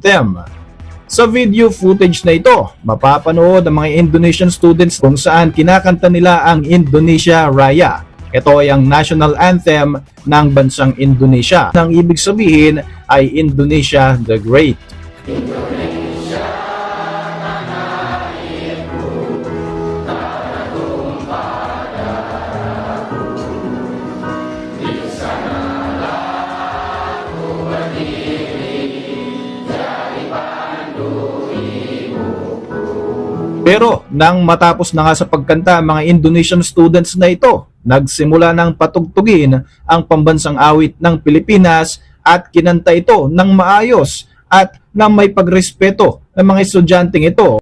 anthem. Sa video footage na ito, mapapanood ang mga Indonesian students kung saan kinakanta nila ang Indonesia Raya. Ito ay ang national anthem ng bansang Indonesia. Ang ibig sabihin ay Indonesia the Great. Pero nang matapos na nga sa pagkanta ang mga Indonesian students na ito, nagsimula ng patugtugin ang pambansang awit ng Pilipinas at kinanta ito ng maayos at na may pagrespeto ng mga estudyanteng ito.